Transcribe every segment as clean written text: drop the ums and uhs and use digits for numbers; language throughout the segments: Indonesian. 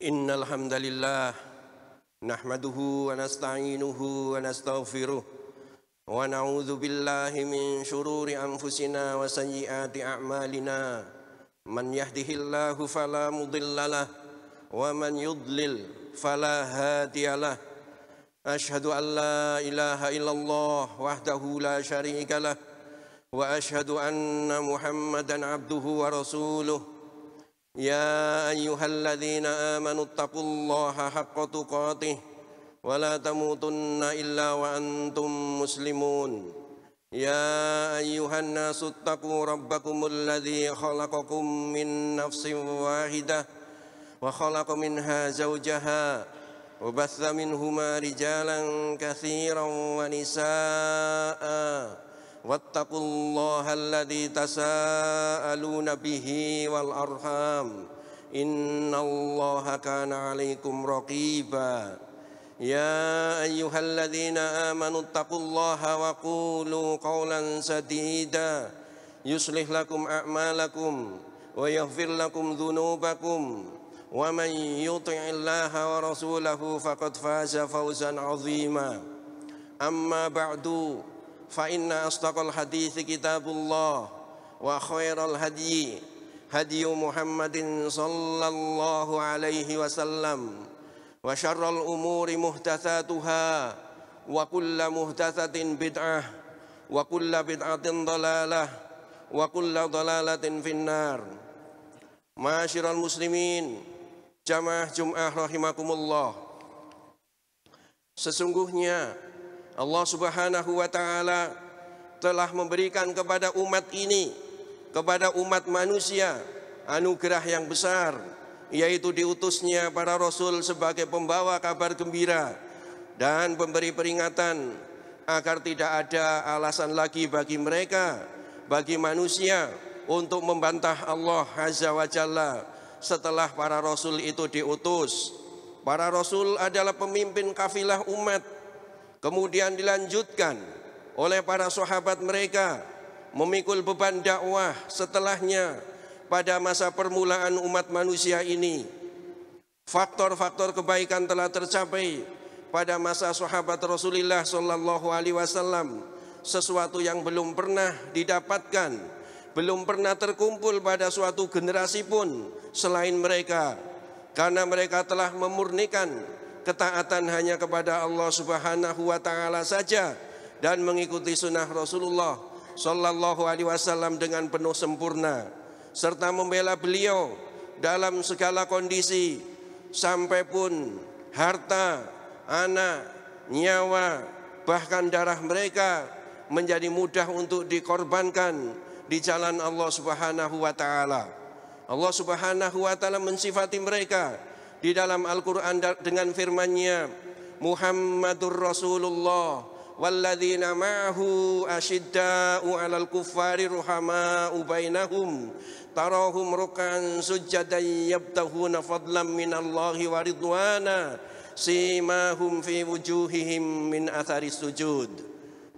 Innal hamdalillah nahmaduhu wa nasta'inuhu wa nastaghfiruh wa na'udzu billahi min shururi anfusina wa sayyiati a'malina. Man yahdihillahu fala mudhillalah wa man yudlil fala hadiyalah. Ashhadu an la ilaha illallah wahdahu la syarikalah wa ashhadu anna Muhammadan abduhu wa rasuluh. Ya ayyuhalladzina amanu taqullaha haqqa tuqatih wa la tamutunna illa wa antum muslimun. Ya ayyuhan nasu taqu rabbakumul ladzi khalaqakum min nafsin wahidah wa khalaqa minha zawjaha wa batha minhuma rijalan katsiran wa nisaa'a. Wattaqullaha alladzi tasaaluna bihi wal arham innallaha kana 'alaikum raqiba. Ya ayyuhalladzina amanu taqullaha wa qulu qawlan sadida yuslih lakum a'malakum wa yaghfir lakum dhunubakum wa man yuti'illaha wa rasulahu faqad faza fawzan 'azima. Amma ba'du, fa inna asdaqal hadithi kitabullah wa khairal hadyi hadyu Muhammadin sallallahu alaihi wasallam wa syarral umuri muhdatsatuha wa kullu muhdatsatin bid'ah wa kullu bid'atin dhalalah wa kullu dhalalatin finnar. Ma'asyiral muslimin, jamaah Jum'ah rahimakumullah. Sesungguhnya Allah Subhanahu wa ta'ala telah memberikan kepada umat ini, kepada umat manusia, anugerah yang besar, yaitu diutusnya para rasul sebagai pembawa kabar gembira dan pemberi peringatan agar tidak ada alasan lagi bagi mereka, bagi manusia, untuk membantah Allah Azza wa Jalla setelah para rasul itu diutus. Para rasul adalah pemimpin kafilah umat. Kemudian dilanjutkan oleh para sahabat mereka memikul beban dakwah setelahnya pada masa permulaan umat manusia ini. Faktor-faktor kebaikan telah tercapai pada masa sahabat Rasulullah sallallahu alaihi wasallam, sesuatu yang belum pernah didapatkan, belum pernah terkumpul pada suatu generasi pun selain mereka, karena mereka telah memurnikan ketaatan hanya kepada Allah Subhanahu wa ta'ala saja dan mengikuti sunnah Rasulullah sallallahu alaihi wasallam dengan penuh sempurna, serta membela beliau dalam segala kondisi, sampai pun harta, anak, nyawa, bahkan darah mereka menjadi mudah untuk dikorbankan di jalan Allah Subhanahu wa ta'ala. Allah Subhanahu wa ta'ala mensifati mereka di dalam Al-Quran dengan firman-Nya, Muhammadur Rasulullah walladzina ma'ahu asyidda'u 'alal kuffari ruhama'u bainahum tarahum ruk'an sujjadan yabtaghuna fadlan minallahi wa ridwana simahum fi wujuhihim min atharis sujud.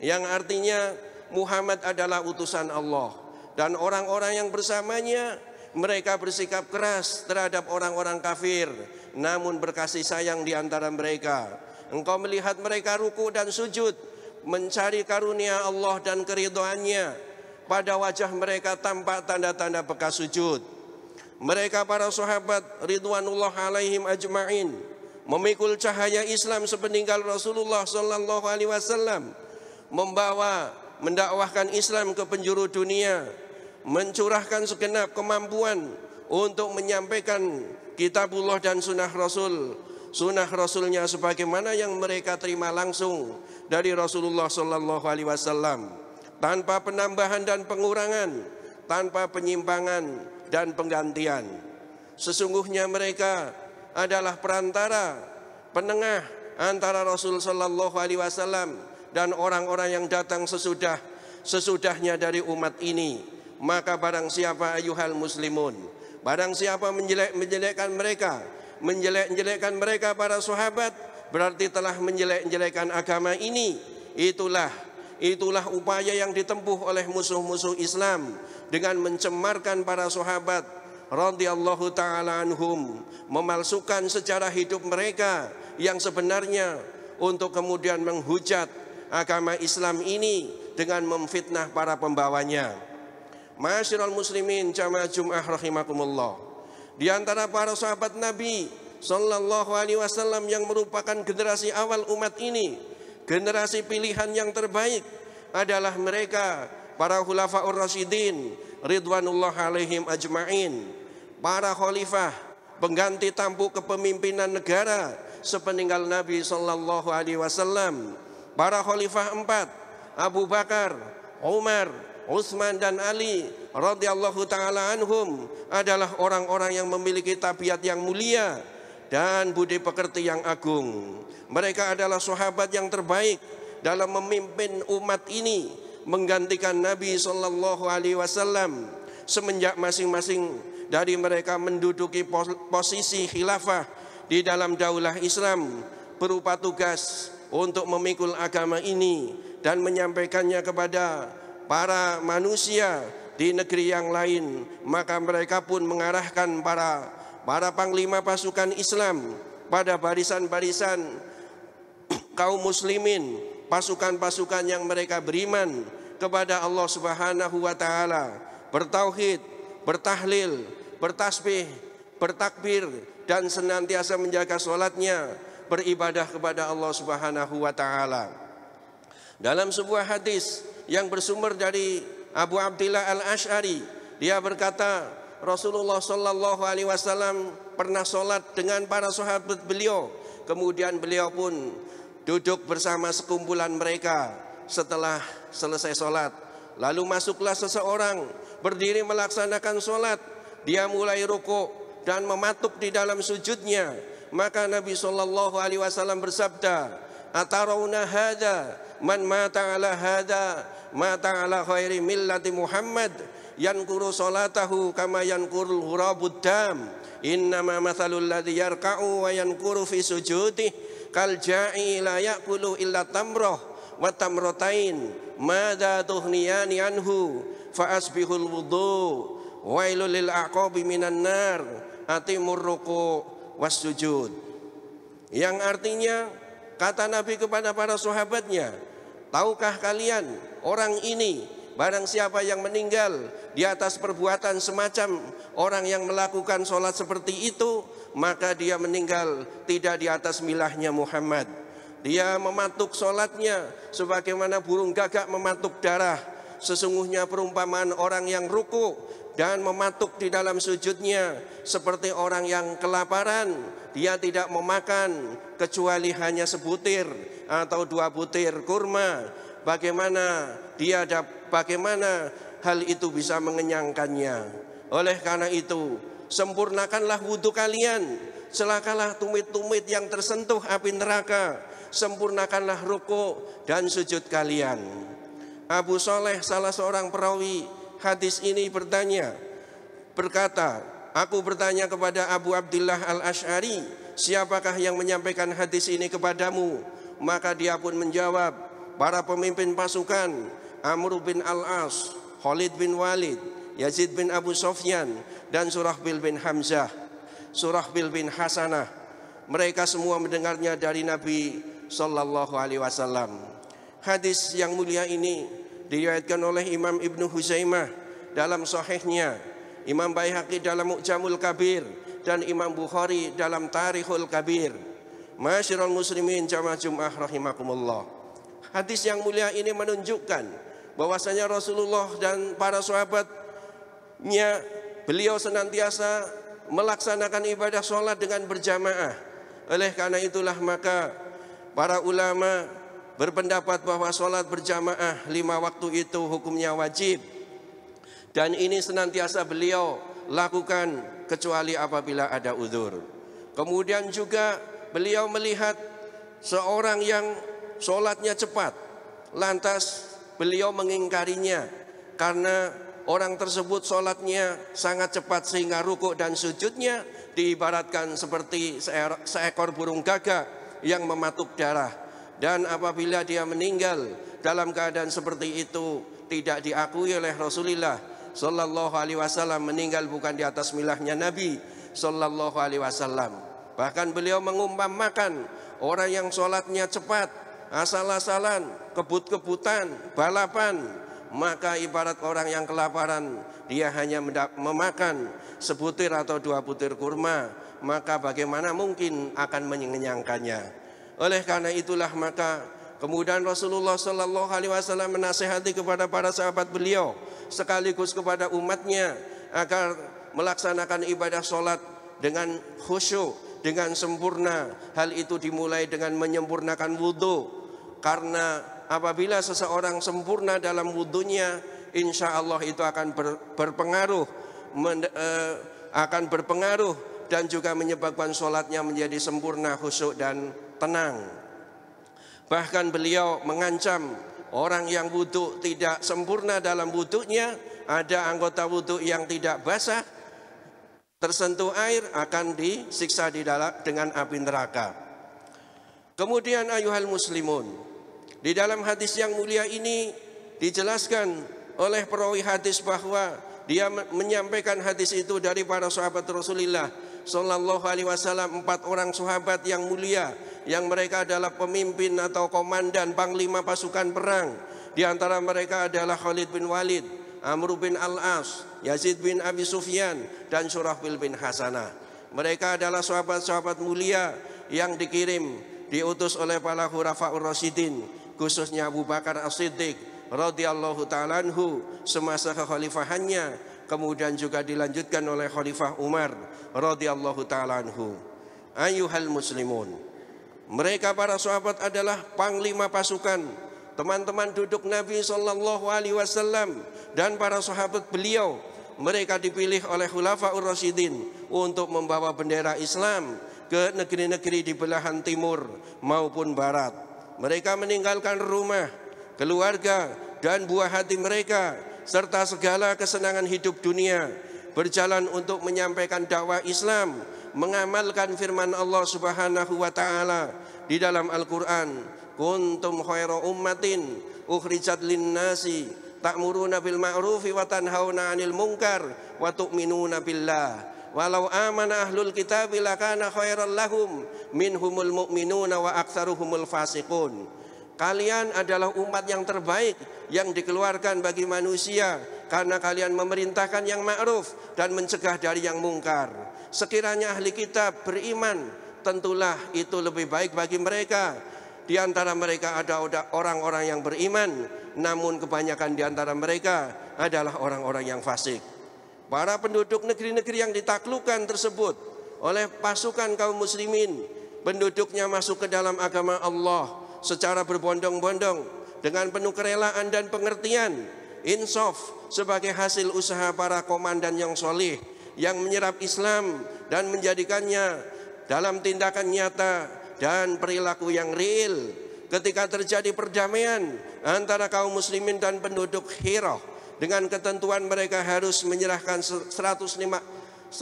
Yang artinya Muhammad adalah utusan Allah, dan orang-orang yang bersamanya mereka bersikap keras terhadap orang-orang kafir, namun berkasih sayang di antara mereka. Engkau melihat mereka ruku dan sujud, mencari karunia Allah dan keridhaannya. Pada wajah mereka tampak tanda-tanda bekas sujud. Mereka para sahabat ridwanullah alaihim ajma'in memikul cahaya Islam sepeninggal Rasulullah sallallahu alaihi wasallam, mendakwahkan Islam ke penjuru dunia, mencurahkan segenap kemampuan untuk menyampaikan kitabullah dan sunnah Rasulnya sebagaimana yang mereka terima langsung dari Rasulullah sallallahu alaihi wasallam, tanpa penambahan dan pengurangan, tanpa penyimpangan dan penggantian. Sesungguhnya mereka adalah perantara, penengah antara Rasul sallallahu alaihi wasallam dan orang-orang yang datang sesudahnya dari umat ini. Maka barang siapa ayuhal muslimun, barang siapa menjelek-jelekkan mereka para sahabat, berarti telah menjelek-jelekkan agama ini. Itulah upaya yang ditempuh oleh musuh-musuh Islam dengan mencemarkan para sahabat, radhiyallahu taala anhum memalsukan sejarah hidup mereka yang sebenarnya untuk kemudian menghujat agama Islam ini dengan memfitnah para pembawanya. Ma'asyiral muslimin jamaah Jumat rahimakumullah. Di antara para sahabat Nabi sallallahu alaihi wasallam yang merupakan generasi awal umat ini, generasi pilihan yang terbaik adalah mereka para khulafaur rasyidin ridwanullah alaihim ajma'in, para khalifah pengganti tampuk kepemimpinan negara sepeninggal Nabi sallallahu alaihi wasallam. Para khalifah 4, Abu Bakar, Umar, Utsman dan Ali radhiyallahu taala anhum adalah orang-orang yang memiliki tabiat yang mulia dan budi pekerti yang agung. Mereka adalah sahabat yang terbaik dalam memimpin umat ini, menggantikan Nabi sallallahu alaihi wasallam semenjak masing-masing dari mereka menduduki posisi khilafah di dalam daulah Islam, berupa tugas untuk memikul agama ini dan menyampaikannya kepada para manusia di negeri yang lain. Maka mereka pun mengarahkan para panglima pasukan Islam pada barisan-barisan kaum muslimin, pasukan-pasukan yang mereka beriman kepada Allah Subhanahu wa taala, bertauhid, bertahlil, bertasbih, bertakbir, dan senantiasa menjaga salatnya, beribadah kepada Allah Subhanahu wa taala. Dalam sebuah hadis yang bersumber dari Abu Abdillah Al-Asy'ari, dia berkata, Rasulullah sallallahu alaihi wasallam pernah salat dengan para sahabat beliau. Kemudian beliau pun duduk bersama sekumpulan mereka setelah selesai salat. Lalu masuklah seseorang berdiri melaksanakan salat. Dia mulai rukuk dan mematuk di dalam sujudnya. Maka Nabi sallallahu alaihi wasallam bersabda, "Atarawna hadza man mata ala hadza mata ala khairi millati Muhammad yankuru salatahu kama yankurul ghurabud dam innama mathalul ladzi yarka'u wa yankuru fi sujudih kal ja'i la ya'kulu illa tamrah wa tamratain madza tuhniyani anhu fa asbihul wudu wailul lil aqabi minan nar atimur ruku' was sujud." Yang artinya, kata Nabi kepada para sahabatnya, tahukah kalian orang ini, barang siapa yang meninggal di atas perbuatan semacam orang yang melakukan sholat seperti itu, maka dia meninggal tidak di atas milahnya Muhammad. Dia mematuk sholatnya sebagaimana burung gagak mematuk darah. Sesungguhnya perumpamaan orang yang ruku dan mematuk di dalam sujudnya seperti orang yang kelaparan. Dia tidak memakan kecuali hanya sebutir atau 2 butir kurma. Bagaimana hal itu bisa mengenyangkannya? Oleh karena itu, sempurnakanlah wudhu kalian, celakalah tumit-tumit yang tersentuh api neraka, sempurnakanlah ruku dan sujud kalian. Abu Saleh, salah seorang perawi hadis ini berkata, aku bertanya kepada Abu Abdillah Al-Asy'ari, siapakah yang menyampaikan hadis ini kepadamu? Maka dia pun menjawab, para pemimpin pasukan, Amr bin Al-As, Khalid bin Walid, Yazid bin Abu Sufyan, dan Surahbil bin Hamzah, Surahbil bin Hasanah. Mereka semua mendengarnya dari Nabi sallallahu alaihi wasallam. Hadis yang mulia ini diriwayatkan oleh Imam Ibnu Huzaimah dalam sahihnya, Imam Baihaqi dalam Mu'jamul Kabir, dan Imam Bukhari dalam Tarikhul Kabir. Ma'asyiral muslimin jamaah Jumat rahimakumullah. Hadis yang mulia ini menunjukkan bahwasanya Rasulullah dan para sahabatnya, beliau senantiasa melaksanakan ibadah sholat dengan berjamaah. Oleh karena itulah maka para ulama berpendapat bahwa sholat berjamaah 5 waktu itu hukumnya wajib. Dan ini senantiasa beliau lakukan kecuali apabila ada uzur. Kemudian juga beliau melihat seorang yang sholatnya cepat, lantas beliau mengingkarinya karena orang tersebut sholatnya sangat cepat sehingga rukuk dan sujudnya diibaratkan seperti seekor burung gagak yang mematuk darah. Dan apabila dia meninggal dalam keadaan seperti itu, tidak diakui oleh Rasulullah Sallallahu Alaihi Wasallam meninggal bukan di atas milahnya Nabi Sallallahu Alaihi Wasallam. Bahkan beliau mengumpamakan orang yang sholatnya cepat, asal-asalan, kebut-kebutan, balapan, maka ibarat orang yang kelaparan, dia hanya memakan sebutir atau 2 butir kurma, maka bagaimana mungkin akan mengenyangkannya. Oleh karena itulah maka kemudian Rasulullah Sallallahu Alaihi Wasallam menasihati kepada para sahabat beliau sekaligus kepada umatnya agar melaksanakan ibadah sholat dengan khusyuk, dengan sempurna. Hal itu dimulai dengan menyempurnakan wudhu, karena apabila seseorang sempurna dalam wudhunya, insya Allah itu akan berpengaruh dan juga menyebabkan sholatnya menjadi sempurna, khusyuk dan tenang. Bahkan beliau mengancam orang yang wudhu tidak sempurna dalam wudhunya, ada anggota wudhu yang tidak basah, tersentuh air, akan disiksa dengan api neraka. Kemudian ayuhal muslimun, di dalam hadis yang mulia ini dijelaskan oleh perawi hadis bahwa dia menyampaikan hadis itu dari para sahabat Rasulullah Sallallahu Alaihi Wasallam, 4 orang sahabat yang mulia, yang mereka adalah pemimpin atau komandan panglima pasukan perang. Di antara mereka adalah Khalid bin Walid, Amr bin Al-As, Yazid bin Abi Sufyan, dan Surahbil bin Hasanah. Mereka adalah sahabat-sahabat mulia yang diutus oleh para khulafaur rasyidin, khususnya Abu Bakar As-Siddiq radhiyallahu ta'ala anhu semasa kekhalifahannya, kemudian juga dilanjutkan oleh Khalifah Umar radhiyallahu ta'ala anhu. Ayuhal muslimun, mereka para sahabat adalah panglima pasukan, teman-teman duduk Nabi Sallallahu Alaihi Wasallam dan para sahabat beliau. Mereka dipilih oleh Khulafaur Rasyidin untuk membawa bendera Islam ke negeri-negeri di belahan timur maupun barat. Mereka meninggalkan rumah, keluarga, dan buah hati mereka serta segala kesenangan hidup dunia, berjalan untuk menyampaikan dakwah Islam, mengamalkan firman Allah Subhanahu wa taala di dalam Al-Qur'an, kuntum khaira ummatin ukhrijat lin-nasi ta'muruna bil ma'rufi wa tanhauna 'anil munkar wa tu'minuna billah walau amana ahlul kitabi lakana khairan lahum minhumul mu'minuna wa aktsaruhumul fasiqun. Kalian adalah umat yang terbaik yang dikeluarkan bagi manusia karena kalian memerintahkan yang ma'ruf dan mencegah dari yang mungkar. Sekiranya ahli kitab beriman, tentulah itu lebih baik bagi mereka. Di antara mereka ada orang-orang yang beriman, namun kebanyakan di antara mereka adalah orang-orang yang fasik. Para penduduk negeri-negeri yang ditaklukkan tersebut oleh pasukan kaum muslimin, penduduknya masuk ke dalam agama Allah secara berbondong-bondong dengan penuh kerelaan dan pengertian, insaf sebagai hasil usaha para komandan yang soleh yang menyerap Islam dan menjadikannya dalam tindakan nyata dan perilaku yang real. Ketika terjadi perdamaian antara kaum muslimin dan penduduk Hira dengan ketentuan mereka harus menyerahkan 190.000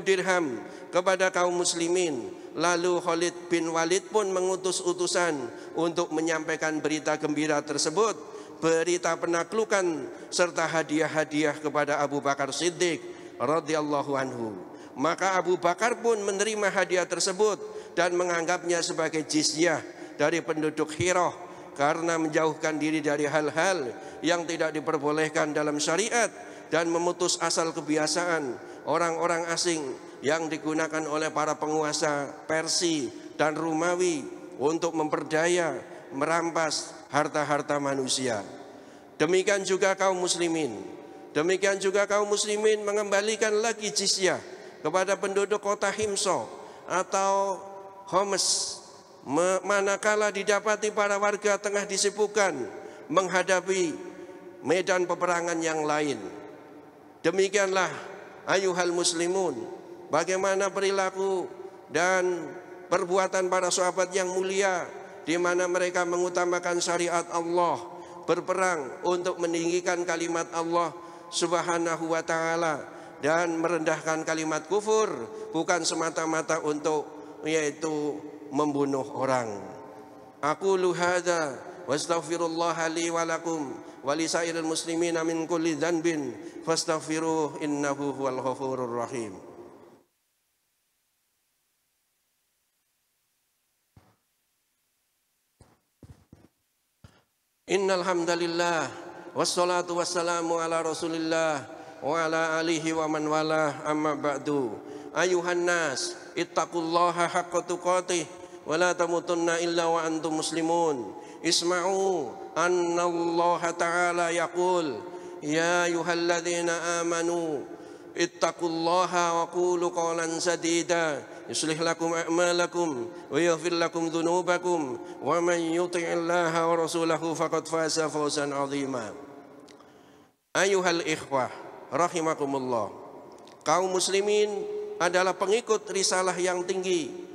dirham kepada kaum muslimin, lalu Khalid bin Walid pun mengutus utusan untuk menyampaikan berita gembira tersebut, berita penaklukan serta hadiah-hadiah kepada Abu Bakar Siddiq radhiyallahu anhu. Maka Abu Bakar pun menerima hadiah tersebut dan menganggapnya sebagai jizyah dari penduduk Hira karena menjauhkan diri dari hal-hal yang tidak diperbolehkan dalam syariat dan memutus asal kebiasaan orang-orang asing yang digunakan oleh para penguasa Persia dan Romawi untuk memperdaya, merampas harta-harta manusia. Demikian juga kaum muslimin mengembalikan lagi jizyah kepada penduduk kota Himso atau Homs manakala didapati para warga tengah disibukkan menghadapi medan peperangan yang lain. Demikianlah ayuhal muslimun, bagaimana perilaku dan perbuatan para sahabat yang mulia, di mana mereka mengutamakan syariat Allah, berperang untuk meninggikan kalimat Allah Subhanahu wa taala dan merendahkan kalimat kufur, bukan semata-mata untuk yaitu membunuh orang. Aqulu hadza wastaghfirullaha li wa lakum wa lisairil muslimina min kulli dhanbin fastaghfiruhu innahu huwal ghafurur rahim. Innal hamdalillah wassalatu wassalamu ala Rasulillah wa ala alihi wa man walah, amma ba'du. Ayuhan nas ittaqullaha haqqa tuqatih wa la tamutunna illa wa antum muslimun. Isma'u anna Allah ta'ala yaqul ya ayyuhalladzina amanu ittaqullaha wa qulu qawlan sadida yuslih lakum a'malakum wa yaghfir lakum dhunubakum wa man yuti'illaha wa rasulahu faqad faza fawzan 'azima. Ayuhal ikhwah rahimakumullah, kaum muslimin adalah pengikut risalah yang tinggi.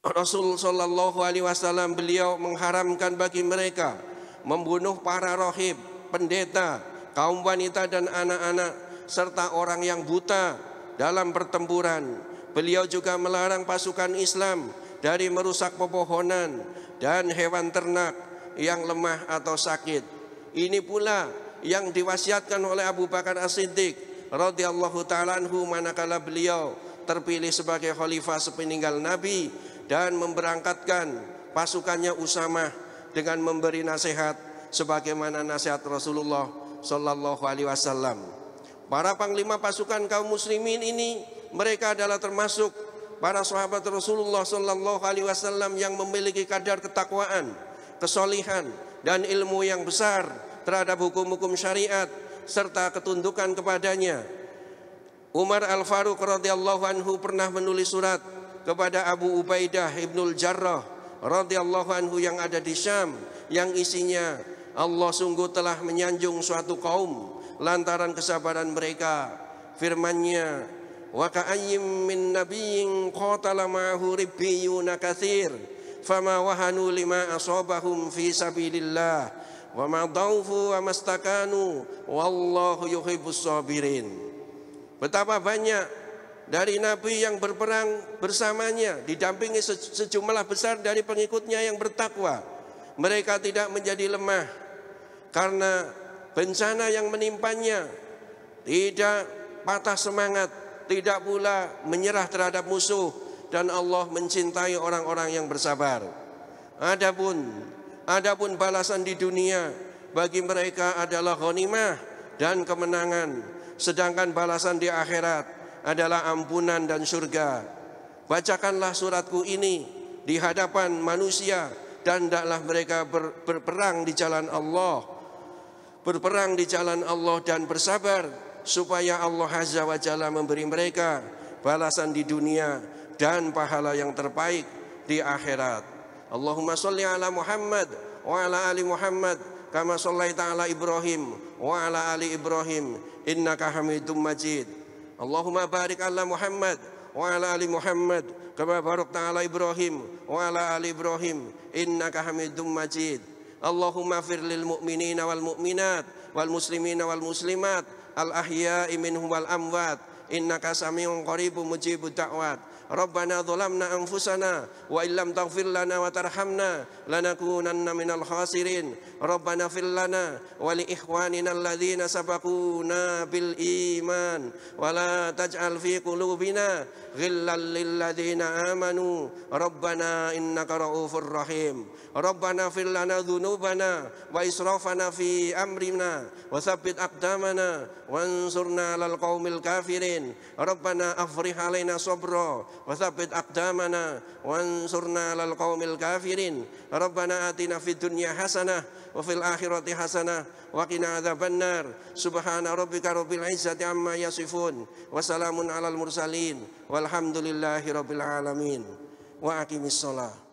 Rasul sallallahu alaihi wasallam beliau mengharamkan bagi mereka membunuh para rahib, pendeta, kaum wanita dan anak-anak serta orang yang buta dalam pertempuran. Beliau juga melarang pasukan Islam dari merusak pepohonan dan hewan ternak yang lemah atau sakit. Ini pula yang diwasiatkan oleh Abu Bakar As-Siddiq radhiyallahu ta'ala anhu manakala beliau terpilih sebagai khalifah sepeninggal Nabi dan memberangkatkan pasukannya Usamah dengan memberi nasihat sebagaimana nasihat Rasulullah sallallahu alaihi wasallam. Para panglima pasukan kaum muslimin ini, mereka adalah termasuk para sahabat Rasulullah sallallahu alaihi wasallam yang memiliki kadar ketakwaan, kesolihan dan ilmu yang besar terhadap hukum-hukum syariat serta ketundukan kepadanya. Umar Al-Faruq radhiyallahu anhu pernah menulis surat kepada Abu Ubaidah ibnul Jarrah radhiyallahu anhu yang ada di Syam, yang isinya Allah sungguh telah menyanjung suatu kaum lantaran kesabaran mereka. Firman-Nya, wa ka'ayyim min nabiyyin qatala ma'ahu ribbiyuna katsir fama wahanu lima asabahum fi sabilillah wa ma dhaufu wa mastakanu wallahu yuhibbus sabirin. Betapa banyak dari nabi yang berperang bersamanya didampingi sejumlah besar dari pengikutnya yang bertakwa. Mereka tidak menjadi lemah karena bencana yang menimpanya, tidak patah semangat, tidak pula menyerah terhadap musuh, dan Allah mencintai orang-orang yang bersabar. Adapun balasan di dunia bagi mereka adalah ghanimah dan kemenangan, sedangkan balasan di akhirat adalah ampunan dan surga. Bacakanlah suratku ini di hadapan manusia dan hendaklah mereka berperang di jalan Allah. Berperang di jalan Allah dan bersabar supaya Allah Azza wa Jalla memberi mereka balasan di dunia dan pahala yang terbaik di akhirat. Allahumma sholli ala Muhammad wa ala ali Muhammad kama shallaita ala Ibrahim wa ala ali Ibrahim innaka Hamidum Majid. Allahumma barik ala Muhammad wa ala ali Muhammad kama barakta ala Ibrahim wa ala ali Ibrahim innaka Hamidum Majid. Allahumma fir lil mu'minina wal mu'minat wal muslimina wal muslimat al ahya'i minhum wal amwat innaka sami'un qaribun mujibud da'wat. Rabbana dhalamna anfusana wa illam taghfir lana wa tarhamna lanakunanna minal khasirin. Rabbana fir lana wa li ikhwanina alladhina sabaquna bil iman wa la taj'al fi qulubina ghillan lil ladzina amanu Rabbana innaka ra'ufur rahim. Rabbana fir lana dhunubana wa israfana fi amrina wa tsabbit aqdamana wansurna lal qaumil kafirin. Rabbana afrih alaina sabra wa tsabbit aqdamana wansurna lal qaumil kafirin. Rabbana atina fid dunya hasanah wa fil akhirati hasanah wa qina adzabannar. Subhana rabbika rabbil izzati amma yasifun wa salamun alal mursalin walhamdulillahi rabbil alamin. Wa aqimis shalah.